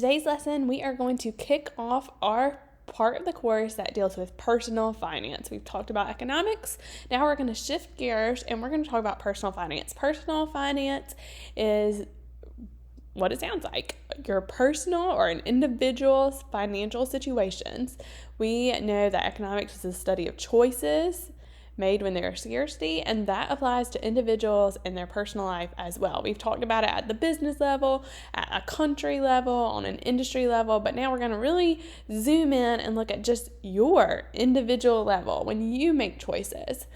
today's lesson, we are going to kick off our part of the course that deals with personal finance. We've talked about economics. Now we're going to shift gears and we're going to talk about personal finance. Personal finance is what it sounds like, your personal or an individual's financial situations. We know that economics is the study of choices made when there is scarcity, and that applies to individuals in their personal life as well. We've talked about it at the business level, at a country level, on an industry level, but now we're going to really zoom in and look at just your individual level when you make choices.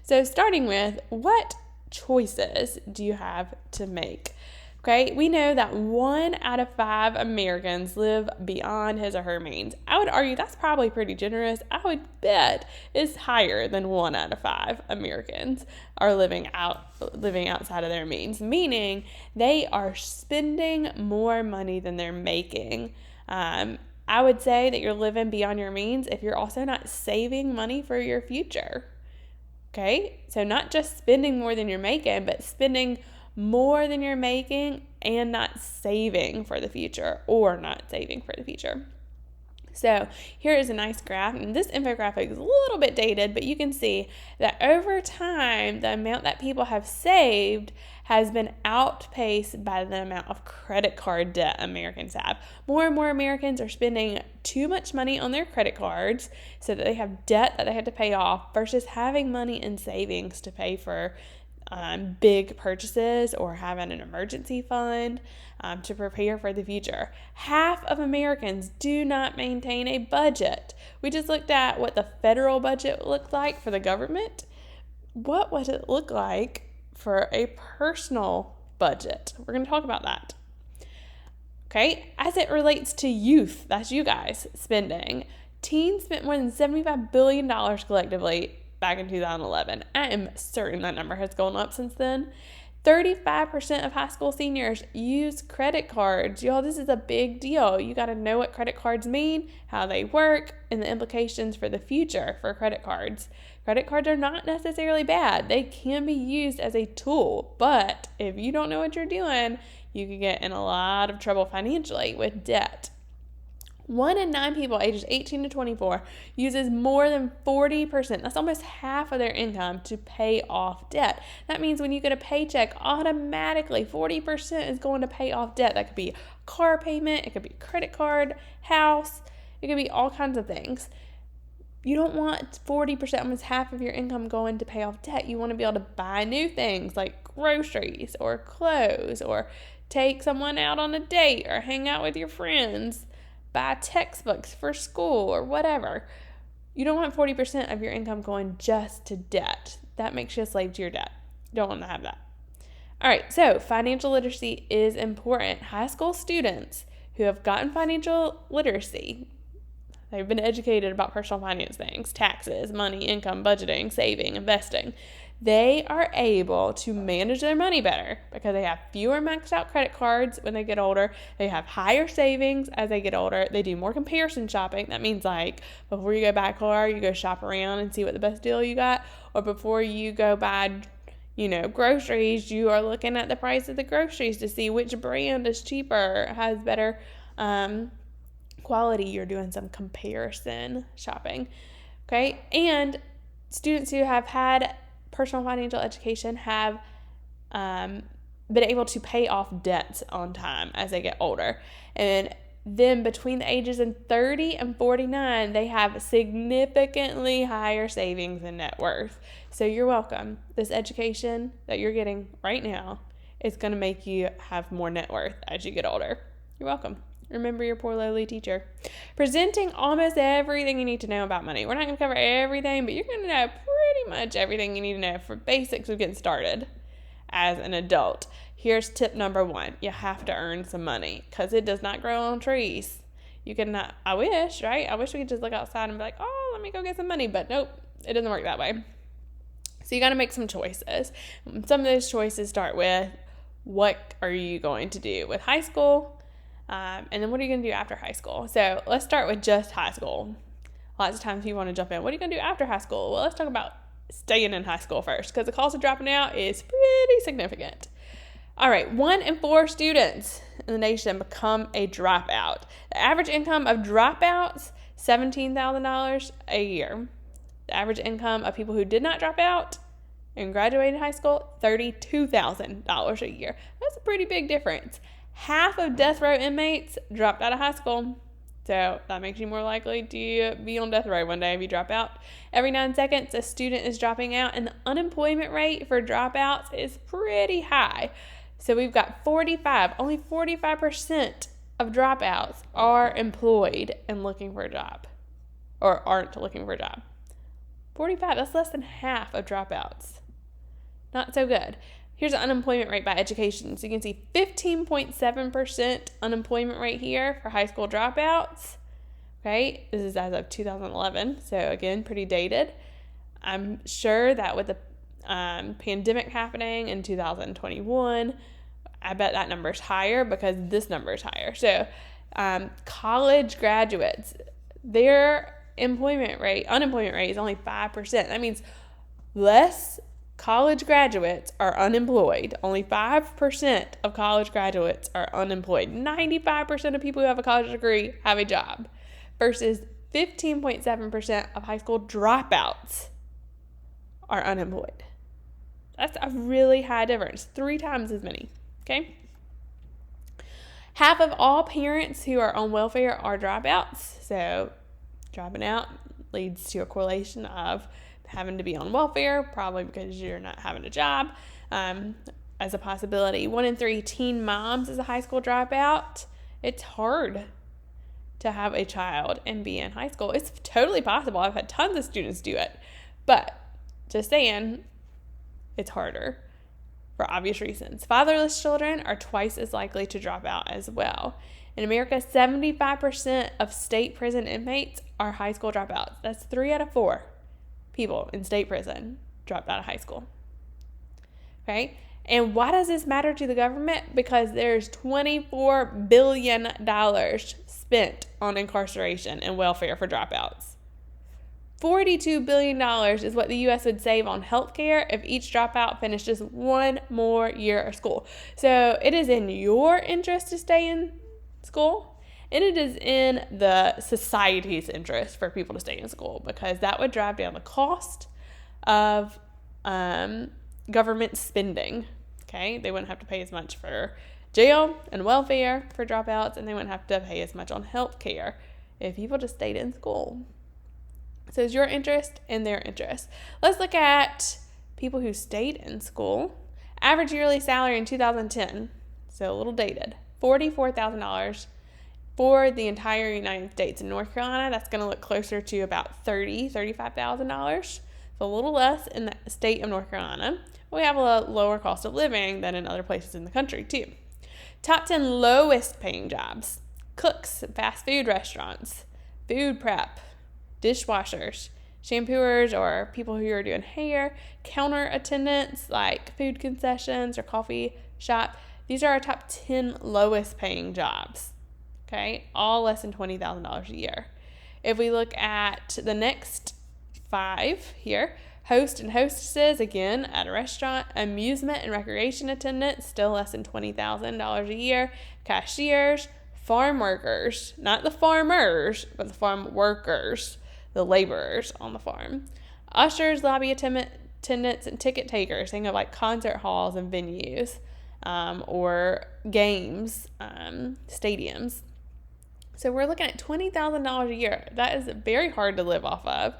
So starting with, what choices do you have to make? Okay, we know that 1 out of 5 Americans live beyond his or her means. I would argue that's probably pretty generous. I would bet it's higher than 1 out of 5 Americans are living outside of their means, meaning they are spending more money than they're making. I would say that you're living beyond your means if you're also not saving money for your future. Okay, so not just spending more than you're making, but spending more than you're making and not saving for the future or not saving for the future. So here is a nice graph, and this infographic is a little bit dated, but you can see that over time, the amount that people have saved has been outpaced by the amount of credit card debt Americans have. More and more Americans are spending too much money on their credit cards so that they have debt that they have to pay off versus having money in savings to pay for big purchases or having an emergency fund to prepare for the future. Half of Americans do not maintain a budget. We just looked at what the federal budget looked like for the government. What would it look like for a personal budget? We're going to talk about that. Okay, as it relates to youth, that's you guys spending. Teens spent more than $75 billion collectively back in 2011. I am certain that number has gone up since then. 35% of high school seniors use credit cards. Y'all, this is a big deal. You got to know what credit cards mean, how they work, and the implications for the future for credit cards. Credit cards are not necessarily bad. They can be used as a tool, but if you don't know what you're doing, you can get in a lot of trouble financially with debt. 1 in 9 people ages 18 to 24 uses more than 40%, that's almost half of their income, to pay off debt. That means when you get a paycheck, automatically 40% is going to pay off debt. That could be a car payment, it could be a credit card, house, it could be all kinds of things. You don't want 40%, almost half of your income going to pay off debt. You want to be able to buy new things like groceries or clothes or take someone out on a date or hang out with your friends. Buy textbooks for school or whatever. You don't want 40% of your income going just to debt. That makes you a slave to your debt. You don't want to have that. All right, so financial literacy is important. High school students who have gotten financial literacy, they've been educated about personal finance things, taxes, money, income, budgeting, saving, investing. They are able to manage their money better because they have fewer maxed out credit cards when they get older. They have higher savings as they get older. They do more comparison shopping. That means like before you go buy a car, you go shop around and see what the best deal you got. Or before you go buy, groceries, you are looking at the price of the groceries to see which brand is cheaper, has better quality. You're doing some comparison shopping. Okay. And students who have had personal financial education have been able to pay off debts on time as they get older. And then between the ages of 30 and 49, they have significantly higher savings and net worth. So you're welcome. This education that you're getting right now is going to make you have more net worth as you get older. You're welcome. Remember your poor lowly teacher. Presenting almost everything you need to know about money. We're not going to cover everything, but you're going to know pretty much everything you need to know for basics of getting started as an adult. Here's tip number 1. You have to earn some money because it does not grow on trees. You cannot, I wish, right? I wish we could just look outside and be like, oh, let me go get some money. But nope, it doesn't work that way. So you got to make some choices. Some of those choices start with, what are you going to do with high school? And then what are you going to do after high school? So let's start with just high school. Lots of times people want to jump in. What are you going to do after high school? Well, let's talk about staying in high school first because the cost of dropping out is pretty significant. All right, 1 in 4 students in the nation become a dropout. The average income of dropouts, $17,000 a year. The average income of people who did not drop out and graduated high school, $32,000 a year. That's a pretty big difference. Half of death row inmates dropped out of high school. So that makes you more likely to be on death row one day if you drop out. Every 9 seconds, a student is dropping out, and the unemployment rate for dropouts is pretty high. So we've got only 45% of dropouts are employed and looking for a job, or aren't looking for a job. 45, that's less than half of dropouts. Not so good. Here's the unemployment rate by education. So you can see 15.7% unemployment rate here for high school dropouts. Okay, this is as of 2011. So again, pretty dated. I'm sure that with the pandemic happening in 2021, I bet that number's higher because this number is higher. So college graduates, their unemployment rate is only 5%. That means less college graduates are unemployed. Only 5% of college graduates are unemployed. 95% of people who have a college degree have a job versus 15.7% of high school dropouts are unemployed. That's a really high difference, 3 times as many, okay? Half of all parents who are on welfare are dropouts. So dropping out leads to a correlation of having to be on welfare, probably because you're not having a job, as a possibility. 1 in 3 teen moms is a high school dropout. It's hard to have a child and be in high school. It's totally possible. I've had tons of students do it. But just saying, it's harder for obvious reasons. Fatherless children are twice as likely to drop out as well. In America, 75% of state prison inmates are high school dropouts. That's 3 out of 4 people in state prison dropped out of high school. Okay? And why does this matter to the government? Because there's $24 billion spent on incarceration and welfare for dropouts. $42 billion is what the U.S. would save on healthcare if each dropout finished just 1 more year of school. So it is in your interest to stay in school, and it is in the society's interest for people to stay in school, because that would drive down the cost of government spending. Okay, they wouldn't have to pay as much for jail and welfare for dropouts, and they wouldn't have to pay as much on health care if people just stayed in school. So it's your interest and their interest. Let's look at people who stayed in school. Average yearly salary in 2010, so a little dated, $44,000 for the entire United States. In North Carolina, that's going to look closer to about $35,000, so a little less in the state of North Carolina. We have a lower cost of living than in other places in the country too. Top 10 lowest paying jobs: cooks, fast food restaurants, food prep, dishwashers, shampooers or people who are doing hair, counter attendants like food concessions or coffee shop. These are our top 10 lowest paying jobs. Okay, all less than $20,000 a year. If we look at the next 5 here, host and hostesses, again, at a restaurant, amusement and recreation attendants, still less than $20,000 a year, cashiers, farm workers, not the farmers, but the farm workers, the laborers on the farm, ushers, lobby attendants, and ticket takers. Think of like concert halls and venues, or games, stadiums. So we're looking at $20,000 a year. That is very hard to live off of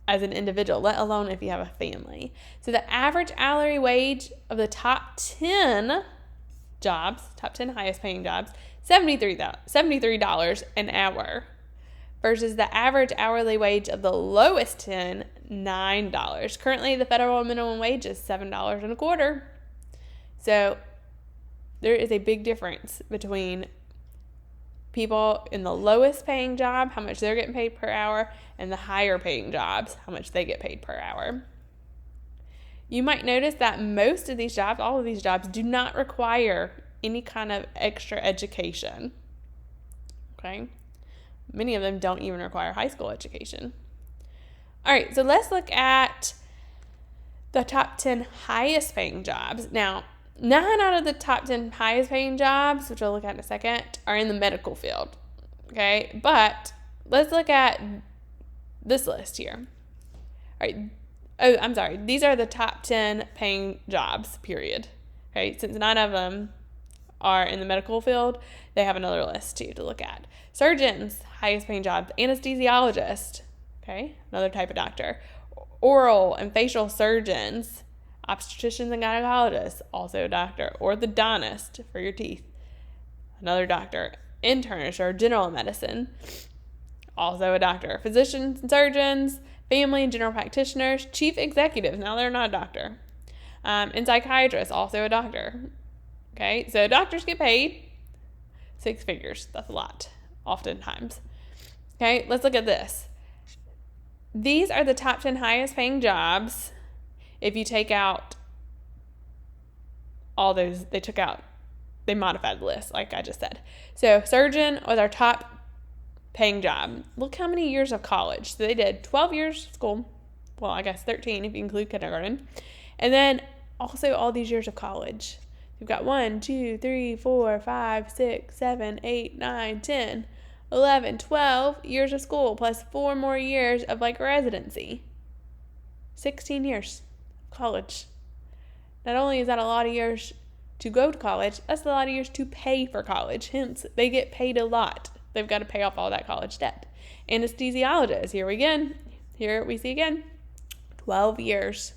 as an individual, let alone if you have a family. So the average hourly wage of the top 10 jobs, top 10 highest paying jobs, $73 an hour, versus the average hourly wage of the lowest 10, $9. Currently, the federal minimum wage is $7.25. So there is a big difference between people in the lowest paying job, how much they're getting paid per hour, and the higher paying jobs, how much they get paid per hour. You might notice that most of these jobs, all of these jobs, do not require any kind of extra education. Okay? Many of them don't even require high school education. All right, so let's look at the top 10 highest paying jobs. Now, 9 out of the top 10 highest paying jobs, which I'll look at in a second, are in the medical field. Okay, but let's look at this list here. All right. Oh, I'm sorry. These are the top 10 paying jobs, period. Okay, since 9 of them are in the medical field, they have another list too to look at. Surgeons, highest paying job. Anesthesiologist, okay, another type of doctor. Oral and facial surgeons, obstetricians and gynecologists, also a doctor. Orthodontist for your teeth, another doctor. Internist or general medicine, also a doctor. Physicians and surgeons, family and general practitioners, chief executives, now they're not a doctor. And psychiatrists, also a doctor. Okay, so doctors get paid 6 figures. That's a lot, oftentimes. Okay, let's look at this. These are the top 10 highest paying jobs. If you take out all those, they modified the list, like I just said. So surgeon was our top paying job. Look how many years of college. So they did 12 years of school. Well, I guess 13 if you include kindergarten. And then also all these years of college. You've got 1, 2, 3, 4, 5, 6, 7, 8, 9, 10, 11, 12 years of school plus 4 more years of like residency. 16 years of college. Not only is that a lot of years to go to college, that's a lot of years to pay for college. Hence, they get paid a lot. They've got to pay off all that college debt. Anesthesiologists, here we see again, 12 years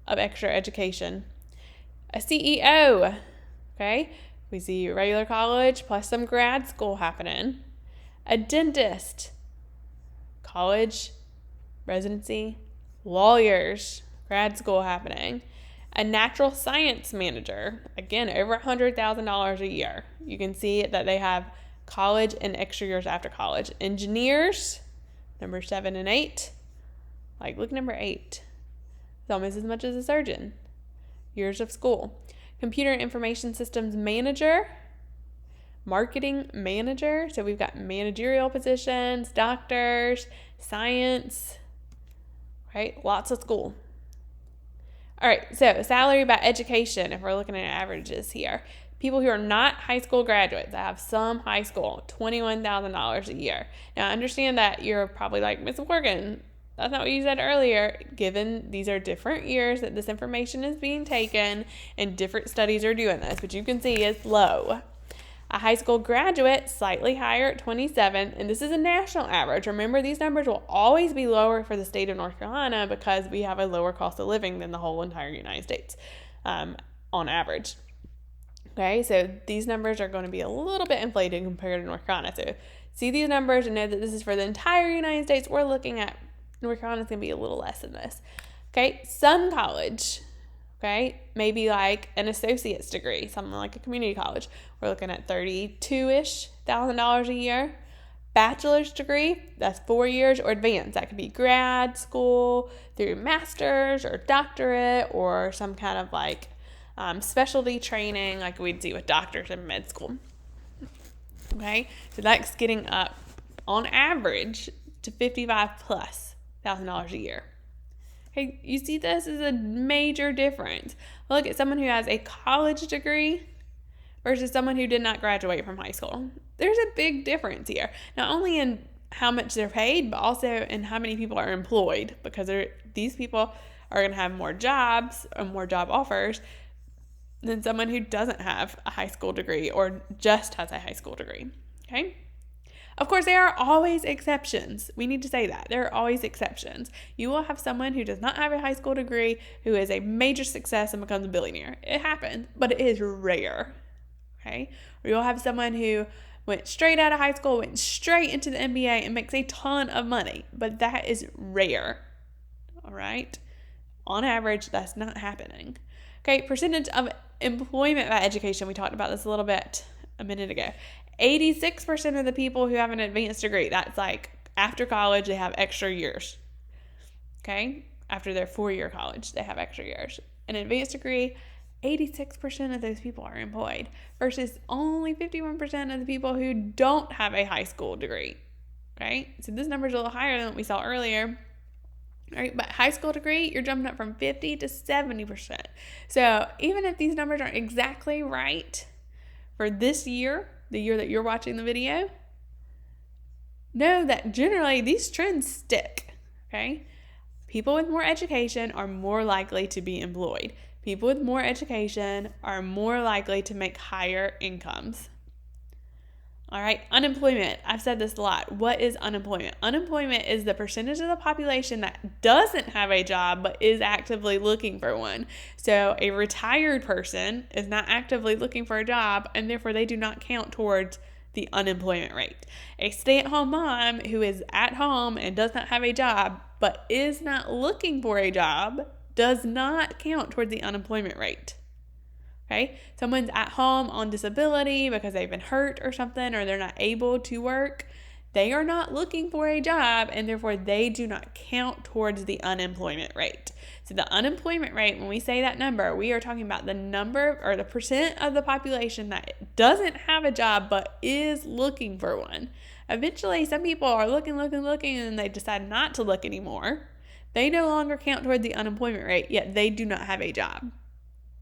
of extra education. A CEO, okay, we see regular college plus some grad school happening. A dentist, college, residency, lawyers, grad school happening. A natural science manager, again, over $100,000 a year. You can see that they have college and extra years after college. Engineers, number 7 and 8. Like, look, number 8. It's almost as much as a surgeon. Years of school. Computer information systems manager. Marketing manager. So we've got managerial positions, doctors, science, right? Lots of school. All right, so salary by education, if we're looking at averages here. People who are not high school graduates, that have some high school, $21,000 a year. Now, I understand that you're probably like, Ms. Morgan, that's not what you said earlier. Given these are different years that this information is being taken and different studies are doing this, but you can see it's low. A high school graduate, slightly higher at 27, and this is a national average. Remember, these numbers will always be lower for the state of North Carolina because we have a lower cost of living than the whole entire United States on average. Okay, so these numbers are going to be a little bit inflated compared to North Carolina. So see these numbers and know that this is for the entire United States. We're looking at North Carolina's going to be a little less than this. Okay, some college, okay, maybe like an associate's degree, something like a community college. We're looking at $32,000-ish a year. Bachelor's degree, that's 4 years, or advanced. That could be grad school through master's or doctorate or some kind of like specialty training like we'd see with doctors in med school. Okay, so that's getting up on average to $55,000+ a year. Okay, you see this is a major difference. Look at someone who has a college degree versus someone who did not graduate from high school. There's a big difference here, not only in how much they're paid, but also in how many people are employed, because these people are going to have more jobs and more job offers than someone who doesn't have a high school degree or just has a high school degree. Okay? Of course, there are always exceptions. We need to say that. There are always exceptions. You will have someone who does not have a high school degree who is a major success and becomes a billionaire. It happens, but it is rare. Okay? Or you'll have someone who went straight out of high school, went straight into the NBA and makes a ton of money, but that is rare. All right? On average, that's not happening. Okay, percentage of employment by education. We talked about this a little bit a minute ago. 86% of the people who have an advanced degree, that's like after college, they have extra years. Okay? After their 4-year college, they have extra years. An advanced degree, 86% of those people are employed versus only 51% of the people who don't have a high school degree. Okay? So this number is a little higher than what we saw earlier. All right, but high school degree, you're jumping up from 50 to 70%. So even if these numbers aren't exactly right for this year, the year that you're watching the video, know that generally these trends stick, okay? People with more education are more likely to be employed. People with more education are more likely to make higher incomes. All right, unemployment. I've said this a lot. What is unemployment? Unemployment is the percentage of the population that doesn't have a job but is actively looking for one. So a retired person is not actively looking for a job, and therefore they do not count towards the unemployment rate. A stay-at-home mom who is at home and does not have a job but is not looking for a job does not count towards the unemployment rate. Okay, someone's at home on disability because they've been hurt or something, or they're not able to work. They are not looking for a job, and therefore they do not count towards the unemployment rate. So the unemployment rate, when we say that number, we are talking about the number or the percent of the population that doesn't have a job but is looking for one. Eventually, some people are looking, and they decide not to look anymore. They no longer count toward the unemployment rate, yet they do not have a job.